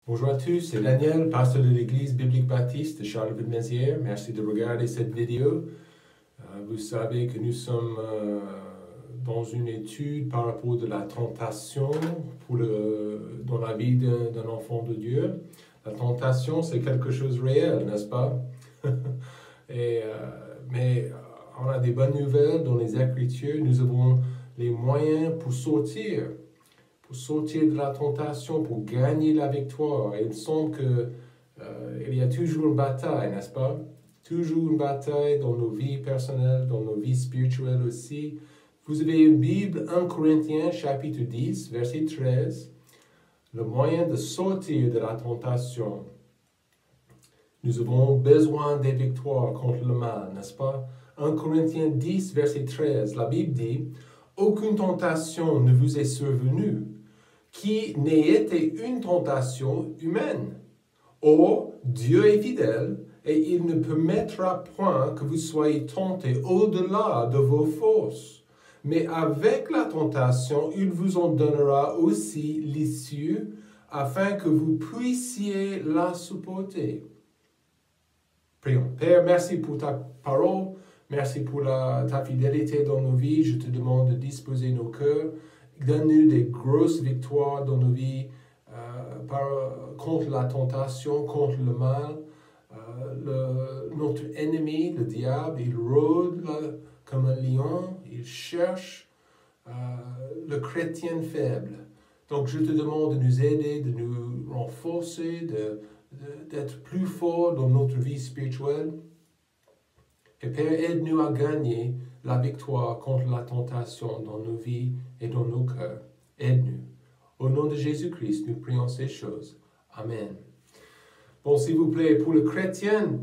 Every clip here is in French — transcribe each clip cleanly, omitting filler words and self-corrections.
Bonjour à tous, c'est Daniel, pasteur de l'Église biblique baptiste de Charleville-Mézières. Merci de regarder cette vidéo. Vous savez que nous sommes dans une étude par rapport à la tentation dans la vie d'un enfant de Dieu. La tentation, c'est quelque chose de réel, n'est-ce pas? Mais on a des bonnes nouvelles dans les Écritures. Nous avons les moyens pour sortir de la tentation, pour gagner la victoire. Et il semble qu'il y a toujours une bataille, n'est-ce pas? Toujours une bataille dans nos vies personnelles, dans nos vies spirituelles aussi. Vous avez une Bible, 1 Corinthiens chapitre 10, verset 13. Le moyen de sortir de la tentation. Nous avons besoin des victoires contre le mal, n'est-ce pas? 1 Corinthiens 10, verset 13, la Bible dit « Aucune tentation ne vous est survenue, qui n'ait été une tentation humaine. Or, Dieu est fidèle, et il ne permettra point que vous soyez tentés au-delà de vos forces. Mais avec la tentation, il vous en donnera aussi l'issue, afin que vous puissiez la supporter. » Prions. Père, merci pour ta parole, merci pour ta fidélité dans nos vies. Je te demande de disposer nos cœurs. Donne-nous des grosses victoires dans nos vies contre la tentation, contre le mal. Notre ennemi, le diable, il rôde comme un lion, il cherche le chrétien faible. Donc je te demande de nous aider, de nous renforcer, d'être plus forts dans notre vie spirituelle. Et Père, aide-nous à gagner la victoire contre la tentation dans nos vies et dans nos cœurs. Aide-nous. Au nom de Jésus-Christ, nous prions ces choses. Amen. Bon, s'il vous plaît, pour le chrétien,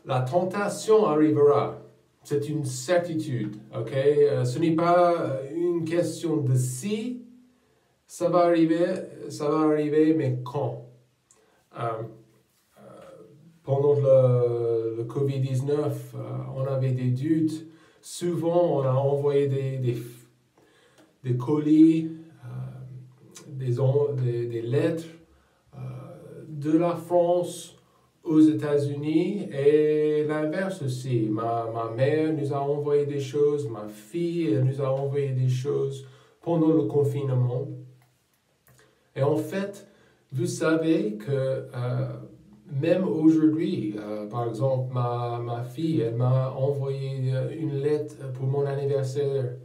la tentation arrivera. C'est une certitude, ok? Ce n'est pas une question de si ça va arriver, mais quand. Pendant le COVID-19, on avait des doutes. Souvent, on a envoyé des colis, des lettres de la France aux États-Unis et l'inverse aussi. Ma mère nous a envoyé des choses, ma fille elle nous a envoyé des choses pendant le confinement. Et en fait, vous savez que même aujourd'hui, par exemple, ma fille, elle m'a envoyé une lettre pour mon anniversaire.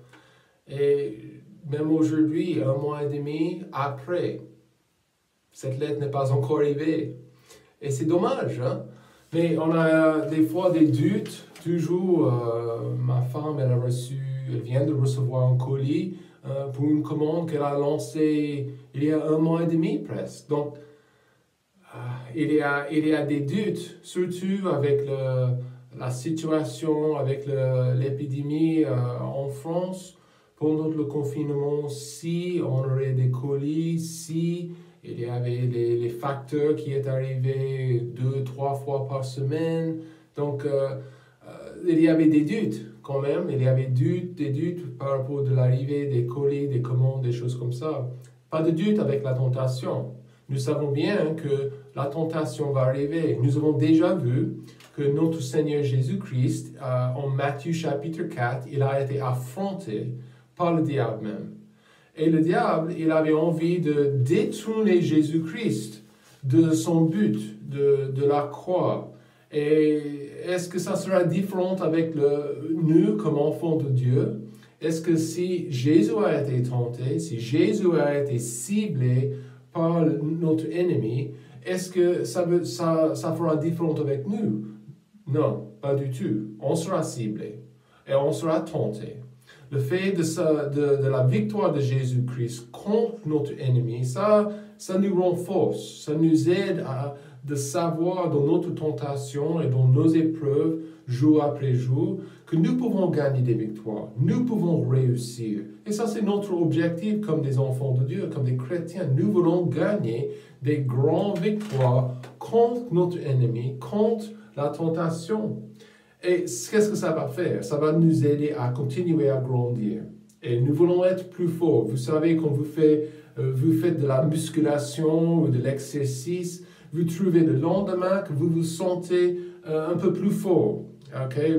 Et même aujourd'hui, 1 mois et demi après, cette lettre n'est pas encore arrivée. Et c'est dommage, hein? Mais on a des fois des doutes. Toujours, ma femme, elle vient de recevoir un colis pour une commande qu'elle a lancée il y a 1 mois et demi presque. Donc, il y a des doutes, surtout avec la situation, avec l'épidémie en France. Pendant le confinement, si on aurait des colis, si il y avait les facteurs qui est arrivé 2-3 fois par semaine. Donc, il y avait des doutes quand même. Il y avait des doutes par rapport à l'arrivée des colis, des commandes, des choses comme ça. Pas de doute avec la tentation. Nous savons bien que la tentation va arriver. Nous avons déjà vu que notre Seigneur Jésus-Christ, en Matthieu chapitre 4, il a été affronté par le diable même. Et le diable, il avait envie de détourner Jésus-Christ de son but, de la croix. Et est-ce que ça sera différent avec nous comme enfants de Dieu? Est-ce que si Jésus a été tenté, si Jésus a été ciblé par notre ennemi, est-ce que ça fera différent avec nous? Non, pas du tout. On sera ciblé et on sera tenté. Le fait de la victoire de Jésus-Christ contre notre ennemi, ça nous renforce, ça nous aide de savoir dans notre tentation et dans nos épreuves, jour après jour, que nous pouvons gagner des victoires, nous pouvons réussir. Et ça, c'est notre objectif comme des enfants de Dieu, comme des chrétiens. Nous voulons gagner des grandes victoires contre notre ennemi, contre la tentation. Et qu'est-ce que ça va faire? Ça va nous aider à continuer à grandir. Et nous voulons être plus forts. Vous savez, quand vous faites vous faites de la musculation ou de l'exercice, vous trouvez le lendemain que vous vous sentez un peu plus fort. Okay?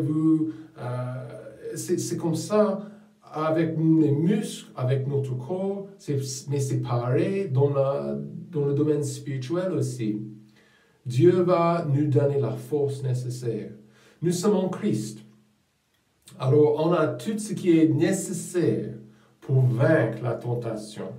C'est comme ça avec les muscles, avec notre corps, mais c'est pareil dans le domaine spirituel aussi. Dieu va nous donner la force nécessaire. Nous sommes en Christ. Alors, on a tout ce qui est nécessaire pour vaincre la tentation.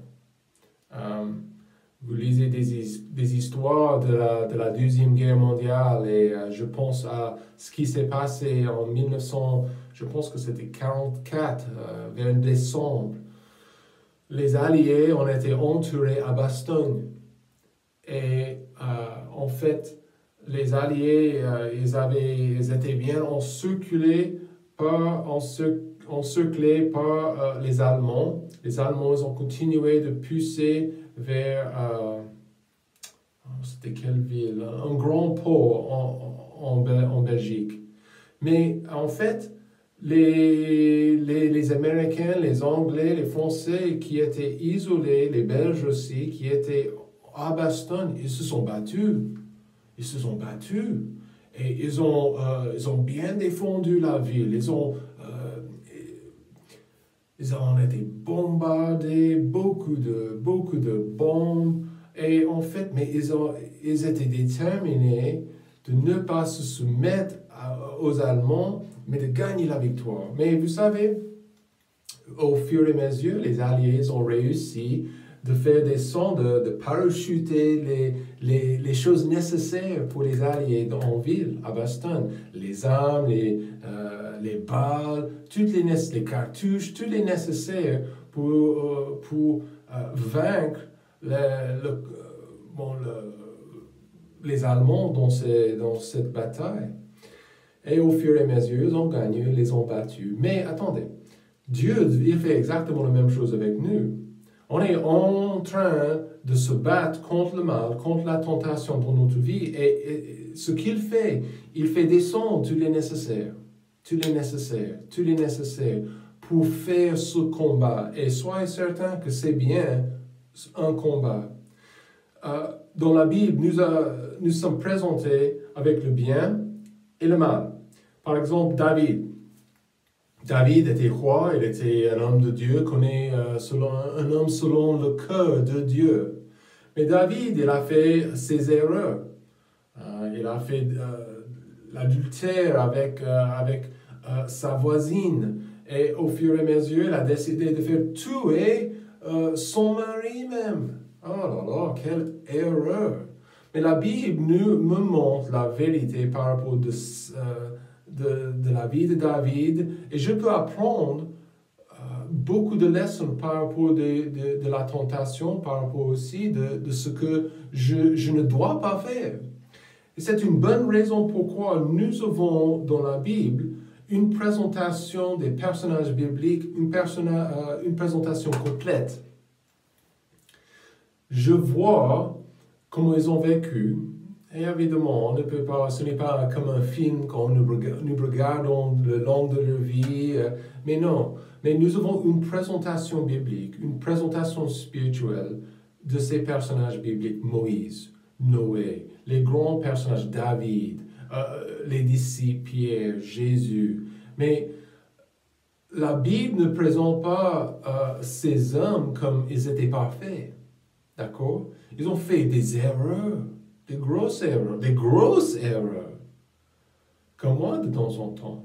Vous lisez des histoires de la Deuxième Guerre mondiale et je pense à ce qui s'est passé en 1900, je pense que c'était 1944, vers décembre. Les Alliés ont été entourés à Bastogne. Et en fait, les Alliés, ils étaient bien encerclés par les Allemands. Les Allemands ils ont continué de pousser vers, c'était quelle ville? Un grand port en Belgique. Mais en fait, les Américains, les Anglais, les Français qui étaient isolés, les Belges aussi, qui étaient à Bastogne, ils se sont battus. Ils se sont battus. Et ils ont bien défendu la ville. Ils ont été bombardés, beaucoup de bombes. Et en fait, mais ils étaient déterminés de ne pas se soumettre aux Allemands, mais de gagner la victoire. Mais vous savez, au fur et à mesure, les Alliés ont réussi de faire des sons, de parachuter les choses nécessaires pour les Alliés en ville, à Bastogne. Les armes, les balles, les cartouches, tout les nécessaires pour vaincre les Allemands dans cette bataille. Et au fur et à mesure, ils ont gagné, ils les ont battus. Mais attendez, Dieu, il fait exactement la même chose avec nous. On est en train de se battre contre le mal, contre la tentation dans notre vie. Et ce qu'il fait, il fait descendre tous les nécessaires pour faire ce combat. Et soyez certains que c'est bien un combat. Dans la Bible, nous sommes présentés avec le bien et le mal. Par exemple, David. David était roi, il était un homme de Dieu, un homme selon le cœur de Dieu. Mais David, il a fait ses erreurs. Il a fait l'adultère avec sa voisine. Et au fur et à mesure, il a décidé de faire tuer son mari même. Oh là là, quelle erreur! Mais la Bible me montre la vérité par rapport de la vie de David, et je peux apprendre beaucoup de leçons par rapport de la tentation, par rapport aussi de ce que je ne dois pas faire. Et c'est une bonne raison pourquoi nous avons dans la Bible une présentation des personnages bibliques, une présentation complète. Je vois comment ils ont vécu. Et évidemment, on ne peut pas, ce n'est pas comme un film quand nous regardons le long de leur vie, mais non. Mais nous avons une présentation biblique, une présentation spirituelle de ces personnages bibliques, Moïse, Noé, les grands personnages, David, les disciples, Pierre, Jésus. Mais la Bible ne présente pas ces hommes comme ils étaient parfaits, d'accord? Ils ont fait des erreurs. Des grosses erreurs, comme moi de temps en temps.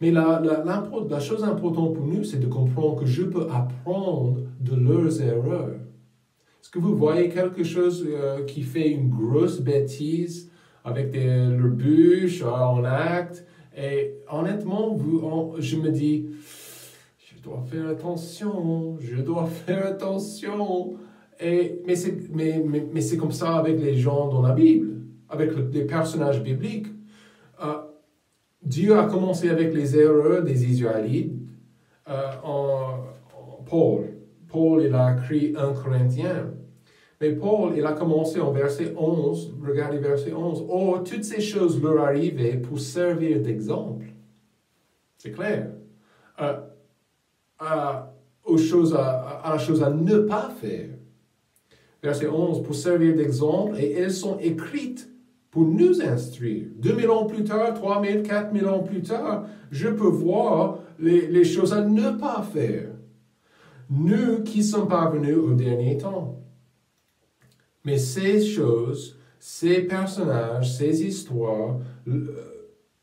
Mais la chose importante pour nous, c'est de comprendre que je peux apprendre de leurs erreurs. Est-ce que vous voyez quelque chose qui fait une grosse bêtise avec leur bûche en acte? Et honnêtement, je me dis, je dois faire attention. Mais c'est comme ça avec les gens dans la Bible, avec les personnages bibliques. Dieu a commencé avec les erreurs des Israélites. Paul, il a écrit 1 Corinthiens. Mais Paul, il a commencé en verset 11. Regardez verset 11. « Or, toutes ces choses leur arrivaient pour servir d'exemple. » C'est clair. À la chose à ne pas faire. verset 11, pour servir d'exemple, et elles sont écrites pour nous instruire. 2000 ans plus tard, 3000, 4000 ans plus tard, je peux voir les choses à ne pas faire. Nous qui sommes parvenus au dernier temps. Mais ces choses, ces personnages, ces histoires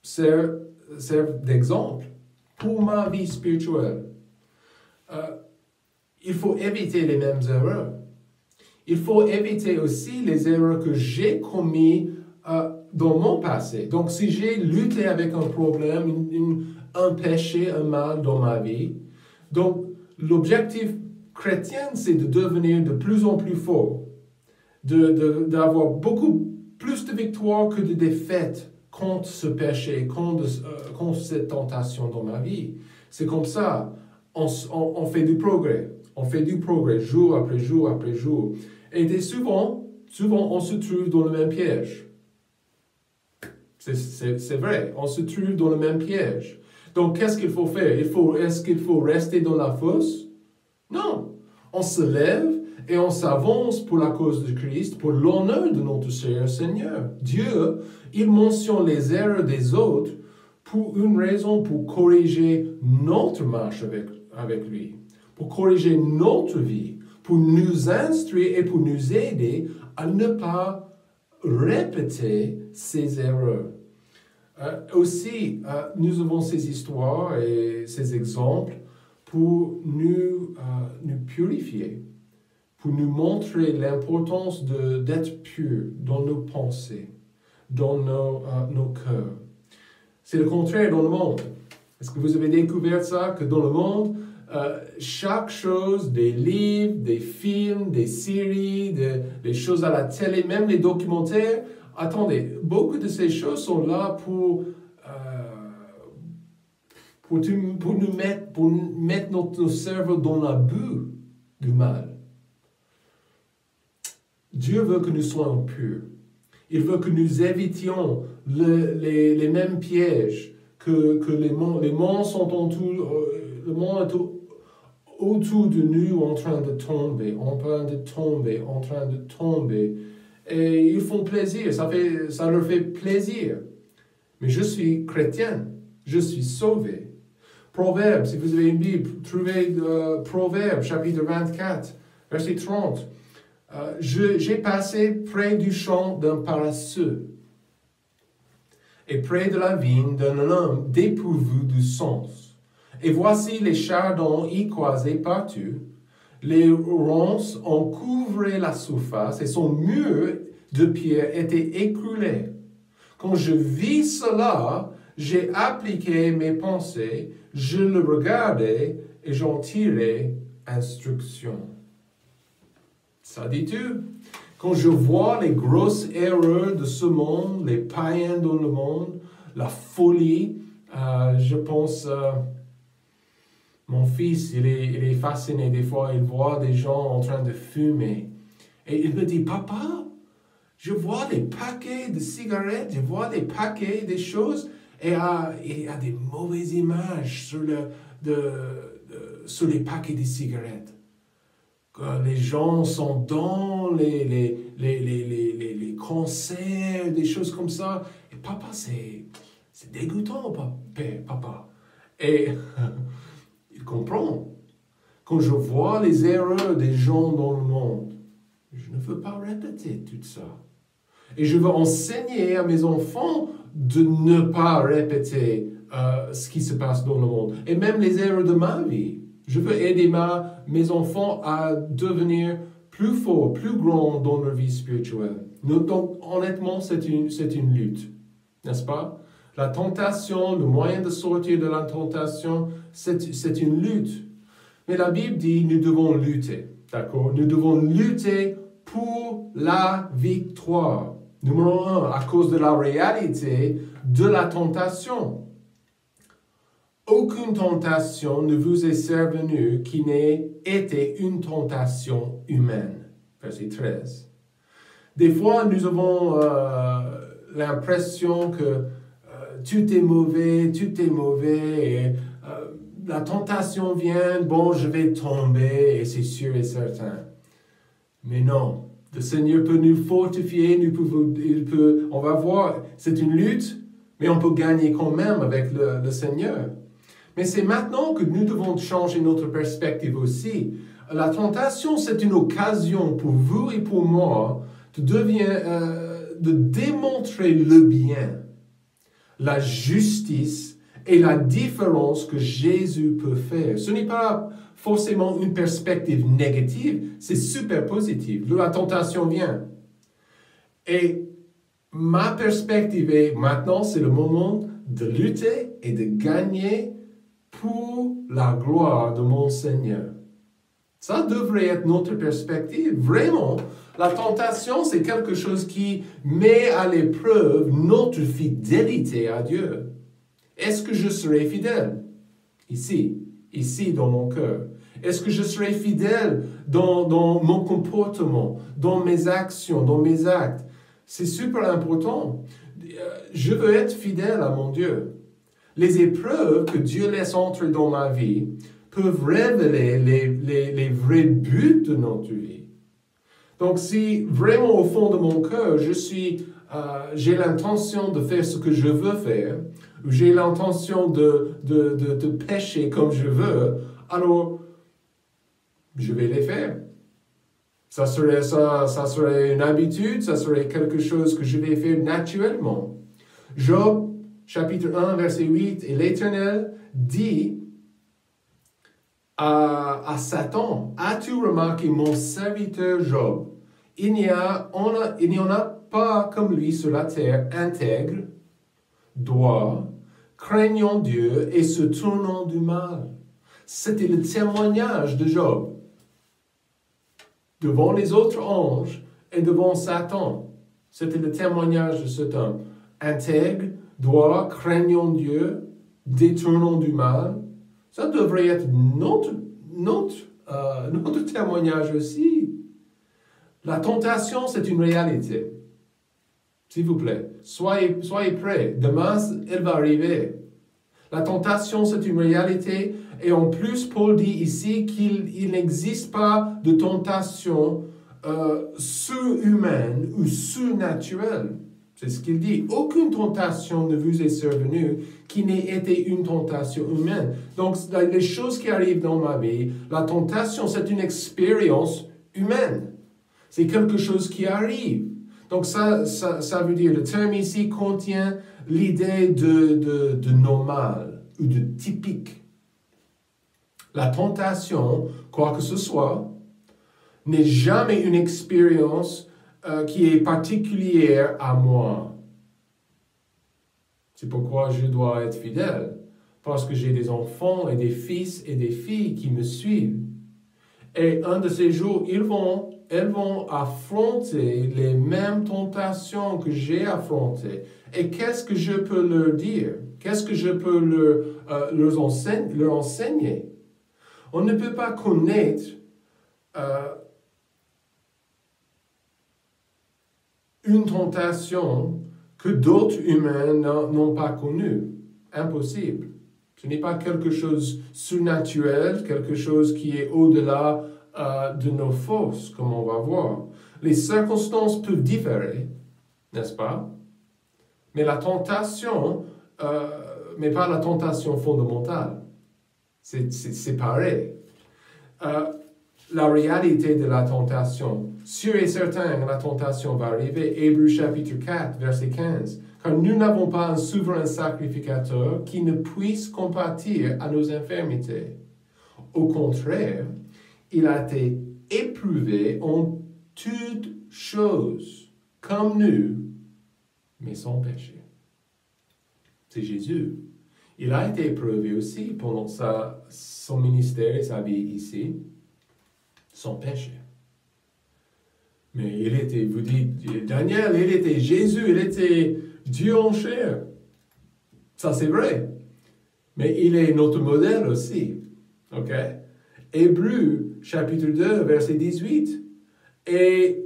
servent d'exemple pour ma vie spirituelle. Il faut éviter les mêmes erreurs. Il faut éviter aussi les erreurs que j'ai commises dans mon passé. Donc, si j'ai lutté avec un problème, un péché, un mal dans ma vie, donc l'objectif chrétien, c'est de devenir de plus en plus fort, d'avoir beaucoup plus de victoires que de défaites contre ce péché, contre cette tentation dans ma vie. C'est comme ça, on fait du progrès. On fait du progrès jour après jour après jour. Et souvent, on se trouve dans le même piège. C'est vrai, on se trouve dans le même piège. Donc, qu'est-ce qu'il faut faire? Est-ce qu'il faut rester dans la fosse? Non. On se lève et on s'avance pour la cause de Christ, pour l'honneur de notre cher Seigneur. Dieu, il mentionne les erreurs des autres pour une raison, pour corriger notre marche avec lui, pour corriger notre vie, pour nous instruire et pour nous aider à ne pas répéter ces erreurs. Aussi, nous avons ces histoires et ces exemples pour nous purifier, pour nous montrer l'importance d'être pur dans nos pensées, dans nos cœurs. C'est le contraire dans le monde. Est-ce que vous avez découvert ça, que dans le monde, chaque chose, des livres, des films, des séries, des choses à la télé, même les documentaires, attendez, beaucoup de ces choses sont là pour mettre notre cerveau dans l'abus du mal. Dieu veut que nous soyons purs. Il veut que nous évitions les mêmes pièges, que les mondes sont le monde est autour de nous en train de tomber, en train de tomber. Et ils font plaisir, ça leur fait plaisir. Mais je suis chrétien, je suis sauvé. Proverbe, si vous avez une Bible, trouvez Proverbe, chapitre 24, verset 30. J'ai passé près du champ d'un paresseux et près de la vigne d'un homme dépourvu de sens. Et voici les chardons y croisaient partout. Les ronces en couvraient la surface et son mur de pierre était écroulé. Quand je vis cela, j'ai appliqué mes pensées, je le regardais et j'en tirais instruction. Ça dit tout. Quand je vois les grosses erreurs de ce monde, les païens dans le monde, la folie, je pense... Mon fils, il est fasciné. Des fois, il voit des gens en train de fumer. Et il me dit, papa, je vois des paquets de cigarettes, je vois des paquets de choses, et il y a des mauvaises images sur les paquets de cigarettes. Que les gens sont dans les concerts, des choses comme ça. Et papa, c'est dégoûtant, papa. Et... il comprend. Quand je vois les erreurs des gens dans le monde, je ne veux pas répéter tout ça. Et je veux enseigner à mes enfants de ne pas répéter ce qui se passe dans le monde. Et même les erreurs de ma vie. Je veux aider mes enfants à devenir plus forts, plus grands dans leur vie spirituelle. Donc, honnêtement, c'est une lutte. N'est-ce pas? La tentation, le moyen de sortir de la tentation, c'est une lutte. Mais la Bible dit, nous devons lutter. D'accord? Nous devons lutter pour la victoire. Numéro 1, à cause de la réalité de la tentation. Aucune tentation ne vous est survenue qui n'ait été une tentation humaine. Verset 13. Des fois, nous avons l'impression que tout est mauvais, et la tentation vient, bon, je vais tomber, et c'est sûr et certain. Mais non, Le Seigneur peut nous fortifier, on va voir, c'est une lutte, mais on peut gagner quand même avec le Seigneur. Mais c'est maintenant que nous devons changer notre perspective aussi. La tentation, c'est une occasion pour vous et pour moi de démontrer le bien, la justice et la différence que Jésus peut faire. Ce n'est pas forcément une perspective négative, c'est super positif. La tentation vient. Et ma perspective est, maintenant, c'est le moment de lutter et de gagner pour la gloire de mon Seigneur. Ça devrait être notre perspective. Vraiment, la tentation, c'est quelque chose qui met à l'épreuve notre fidélité à Dieu. Est-ce que je serai fidèle? Ici dans mon cœur. Est-ce que je serai fidèle dans mon comportement, dans mes actions, dans mes actes? C'est super important. Je veux être fidèle à mon Dieu. Les épreuves que Dieu laisse entrer dans ma vie peuvent révéler les vrais buts de notre vie. Donc, si vraiment au fond de mon cœur, j'ai l'intention de faire ce que je veux faire, ou j'ai l'intention de pécher comme je veux, alors je vais les faire. Ça serait une habitude, ça serait quelque chose que je vais faire naturellement. Job, chapitre 1, verset 8, et l'Éternel dit à Satan, as-tu remarqué mon serviteur Job? Il n'y en a pas comme lui sur la terre, intègre, droit, craignant Dieu et se tournant du mal. C'était le témoignage de Job devant les autres anges et devant Satan. C'était le témoignage de cet homme. Intègre, droit, craignant Dieu, détournant du mal. Ça devrait être notre témoignage aussi. La tentation, c'est une réalité. S'il vous plaît, soyez prêts. Demain, elle va arriver. La tentation, c'est une réalité. Et en plus, Paul dit ici qu'il n'existe pas de tentation surhumaine ou surnaturelle. C'est ce qu'il dit. Aucune tentation ne vous est survenue qui n'ait été une tentation humaine. Donc, les choses qui arrivent dans ma vie, la tentation, c'est une expérience humaine. C'est quelque chose qui arrive. Donc, ça veut dire, le terme ici contient l'idée de normal ou de typique. La tentation, quoi que ce soit, n'est jamais une expérience qui est particulière à moi. C'est pourquoi je dois être fidèle. Parce que j'ai des enfants et des fils et des filles qui me suivent. Et un de ces jours, elles vont affronter les mêmes tentations que j'ai affrontées. Et qu'est-ce que je peux leur dire? Qu'est-ce que je peux leur enseigner? On ne peut pas connaître une tentation que d'autres humains n'ont pas connue. Impossible. Ce n'est pas quelque chose de surnaturel, quelque chose qui est au-delà de nos forces, comme on va voir. Les circonstances peuvent différer, n'est-ce pas? Mais la tentation, mais pas la tentation fondamentale. C'est pareil. La réalité de la tentation, sûr et certain, la tentation va arriver. Hébreux chapitre 4, verset 15. Car nous n'avons pas un souverain sacrificateur qui ne puisse compatir à nos infirmités. Au contraire, il a été éprouvé en toutes choses, comme nous, mais sans péché. C'est Jésus. Il a été éprouvé aussi pendant son ministère et sa vie ici, sans péché. Mais il était, vous dites, Daniel, il était Jésus, il était Dieu en chair. Ça, c'est vrai. Mais il est notre modèle aussi. OK? Hébreux, chapitre 2, verset 18. Et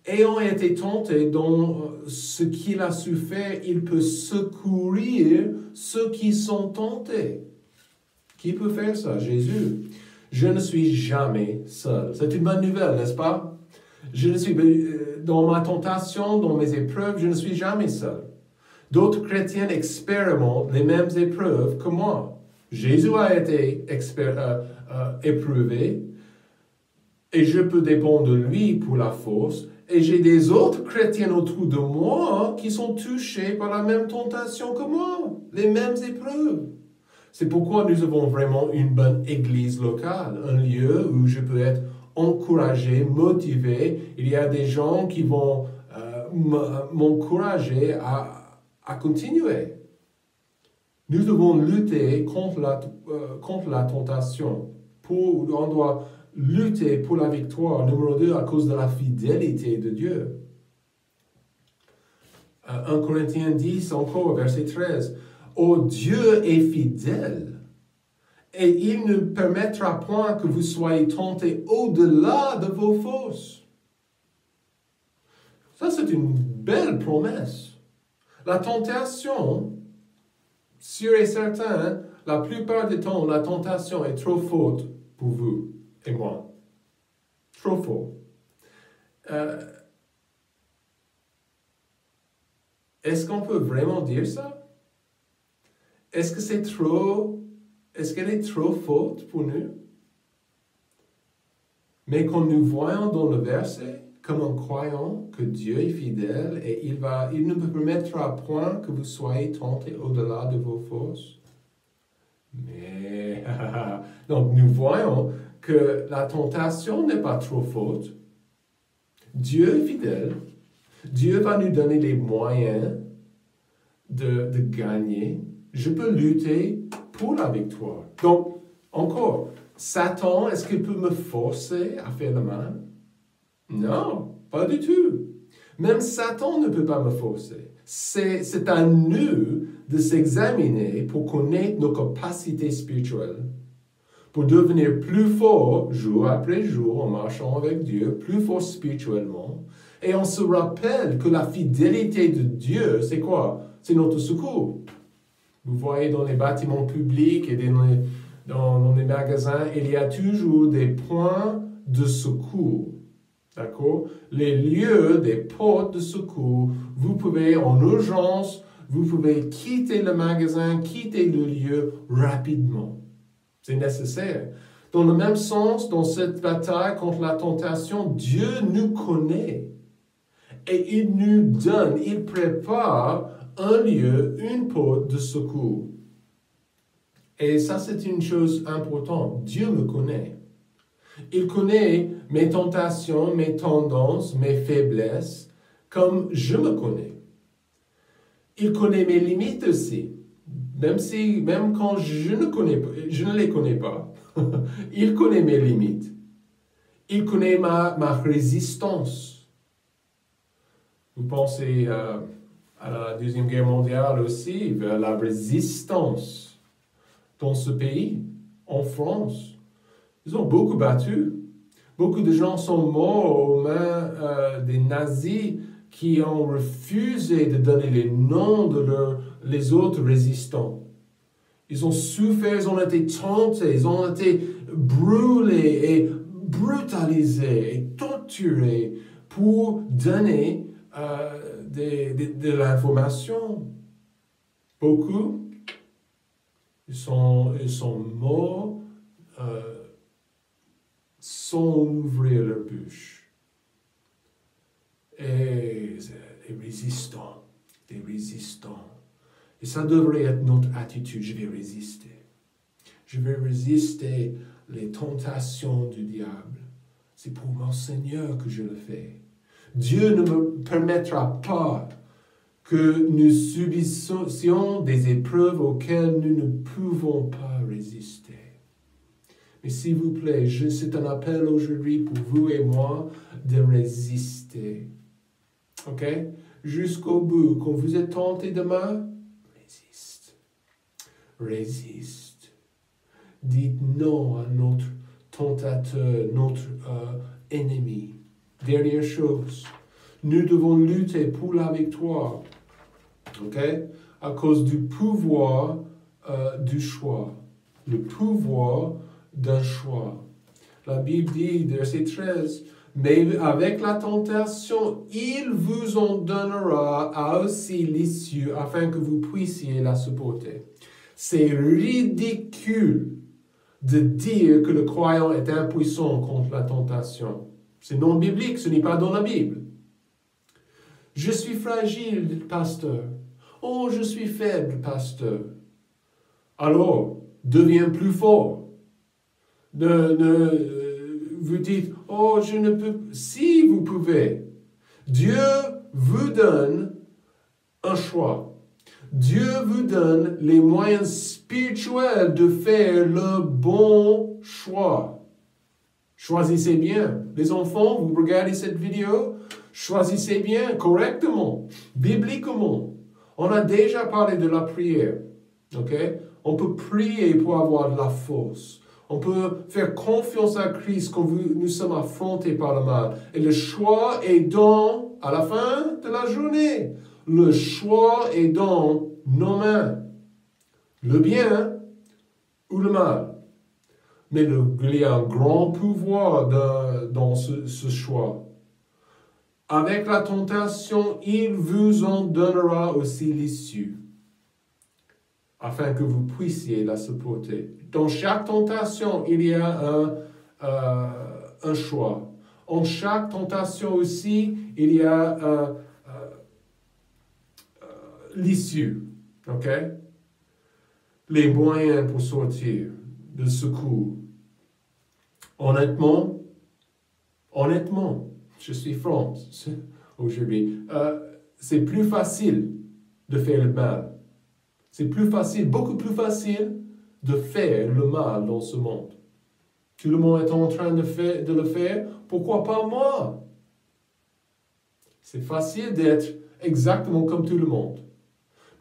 ayant été tenté dans ce qu'il a su faire, il peut secourir ceux qui sont tentés. Qui peut faire ça? Jésus. Je ne suis jamais seul. C'est une bonne nouvelle, n'est-ce pas? Je ne suis, dans ma tentation, dans mes épreuves, je ne suis jamais seul. D'autres chrétiens expérimentent les mêmes épreuves que moi. Jésus a été éprouvé et je peux dépendre de lui pour la force. Et j'ai des autres chrétiens autour de moi qui sont touchés par la même tentation que moi, les mêmes épreuves. C'est pourquoi nous avons vraiment une bonne église locale, un lieu où je peux être encouragé, motivé. Il y a des gens qui vont m'encourager à continuer. Nous devons lutter contre la tentation. On doit lutter pour la victoire. Numéro 2, à cause de la fidélité de Dieu. 1 Corinthiens 10, encore, verset 13. « Oh, Dieu est fidèle, et il ne permettra point que vous soyez tentés au-delà de vos forces. » Ça, c'est une belle promesse. La tentation, sûr et certain, la plupart du temps, la tentation est trop forte pour vous et moi. Trop fort. Est-ce qu'on peut vraiment dire ça? Est-ce qu'elle est trop forte pour nous? Mais quand nous voyons dans le verset, comme en croyant que Dieu est fidèle et il ne permettra point que vous soyez tentés au-delà de vos forces. Mais, donc nous voyons que la tentation n'est pas trop forte. Dieu est fidèle. Dieu va nous donner les moyens de gagner. Je peux lutter pour la victoire. Donc, encore, Satan, est-ce qu'il peut me forcer à faire le mal? Non, pas du tout. Même Satan ne peut pas me forcer. C'est à nous de s'examiner pour connaître nos capacités spirituelles, pour devenir plus forts jour après jour en marchant avec Dieu, plus forts spirituellement. Et on se rappelle que la fidélité de Dieu, c'est quoi? C'est notre secours. Vous voyez dans les bâtiments publics et dans les magasins, il y a toujours des points de secours. D'accord? Les lieux, des portes de secours, vous pouvez en urgence, vous pouvez quitter le magasin, quitter le lieu rapidement. C'est nécessaire. Dans le même sens, dans cette bataille contre la tentation, Dieu nous connaît. Et il nous donne, il prépare un lieu, une porte de secours. Et ça, c'est une chose importante. Dieu me connaît. Il connaît mes tentations, mes tendances, mes faiblesses, comme je me connais. Il connaît mes limites aussi, même quand je ne les connais pas. Il connaît mes limites. Il connaît ma résistance. Vous pensez à la Deuxième Guerre mondiale aussi, vers la résistance dans ce pays, en France. Ils ont beaucoup battu. Beaucoup de gens sont morts aux mains des nazis qui ont refusé de donner les noms de les autres résistants. Ils ont souffert, ils ont été tentés, ils ont été brûlés et brutalisés et torturés pour donner de l'information. Beaucoup, ils sont morts sans ouvrir leur bouche. Et des résistants. Et ça devrait être notre attitude. Je vais résister. Je vais résister les tentations du diable. C'est pour mon Seigneur que je le fais. Dieu ne me permettra pas que nous subissions des épreuves auxquelles nous ne pouvons pas résister. Mais s'il vous plaît, c'est un appel aujourd'hui pour vous et moi de résister. OK? Jusqu'au bout. Quand vous êtes tenté demain, résiste. Résiste. Dites non à notre tentateur, notre ennemi. Dernière chose, nous devons lutter pour la victoire. OK? À cause du pouvoir du choix. Le pouvoir d'un choix. La Bible dit, verset 13, Mais avec la tentation, il vous en donnera aussi l'issue afin que vous puissiez la supporter. C'est ridicule de dire que le croyant est impuissant contre la tentation. C'est non biblique, ce n'est pas dans la Bible. Je suis fragile, pasteur. Oh, je suis faible, pasteur. Alors, deviens plus fort. Vous dites, oh, je ne peux. Si vous pouvez. Dieu vous donne un choix. Dieu vous donne les moyens spirituels de faire le bon choix. Choisissez bien. Les enfants, vous regardez cette vidéo, choisissez bien, correctement, bibliquement. On a déjà parlé de la prière. Ok? On peut prier pour avoir de la force. On peut faire confiance à Christ quand nous sommes affrontés par le mal. Et le choix est à la fin de la journée, le choix est dans nos mains. Le bien ou le mal. Mais il y a un grand pouvoir dans ce choix. Avec la tentation, il vous en donnera aussi l'issue, afin que vous puissiez la supporter. Dans chaque tentation, il y a un choix. En chaque tentation aussi, il y a l'issue. OK? Les moyens pour sortir de secours. Honnêtement, je suis franc aujourd'hui. C'est plus facile de faire le mal. C'est plus facile, beaucoup plus facile de faire le mal dans ce monde. Tout le monde est en train de le faire. Pourquoi pas moi? C'est facile d'être exactement comme tout le monde.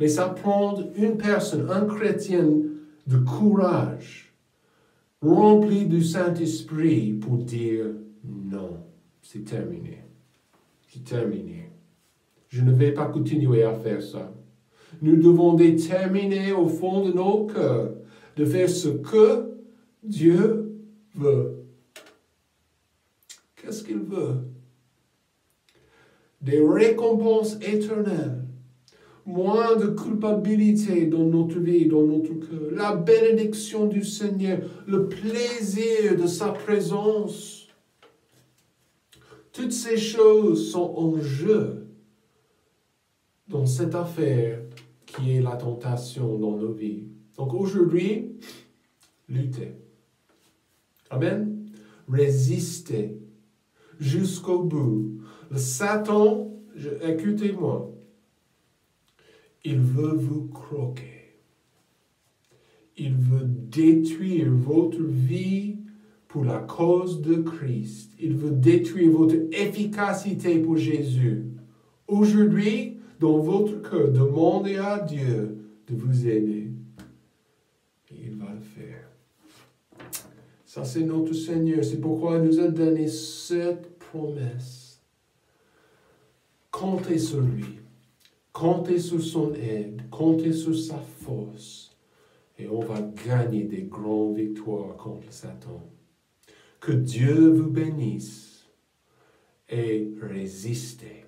Mais ça prend une personne, un chrétien de courage, rempli du Saint-Esprit pour dire non, c'est terminé. C'est terminé. Je ne vais pas continuer à faire ça. Nous devons déterminer au fond de nos cœurs de faire ce que Dieu veut. Qu'est-ce qu'il veut? Des récompenses éternelles. Moins de culpabilité dans notre vie, dans notre cœur. La bénédiction du Seigneur. Le plaisir de sa présence. Toutes ces choses sont en jeu dans cette affaire qui est la tentation dans nos vies. Donc aujourd'hui, luttez. Amen. Résistez jusqu'au bout. Le Satan, écoutez-moi, il veut vous croquer. Il veut détruire votre vie pour la cause de Christ. Il veut détruire votre efficacité pour Jésus. Aujourd'hui, dans votre cœur, demandez à Dieu de vous aider. Et il va le faire. Ça, c'est notre Seigneur. C'est pourquoi il nous a donné cette promesse. Comptez sur lui. Comptez sur son aide. Comptez sur sa force. Et on va gagner des grandes victoires contre Satan. Que Dieu vous bénisse et résistez.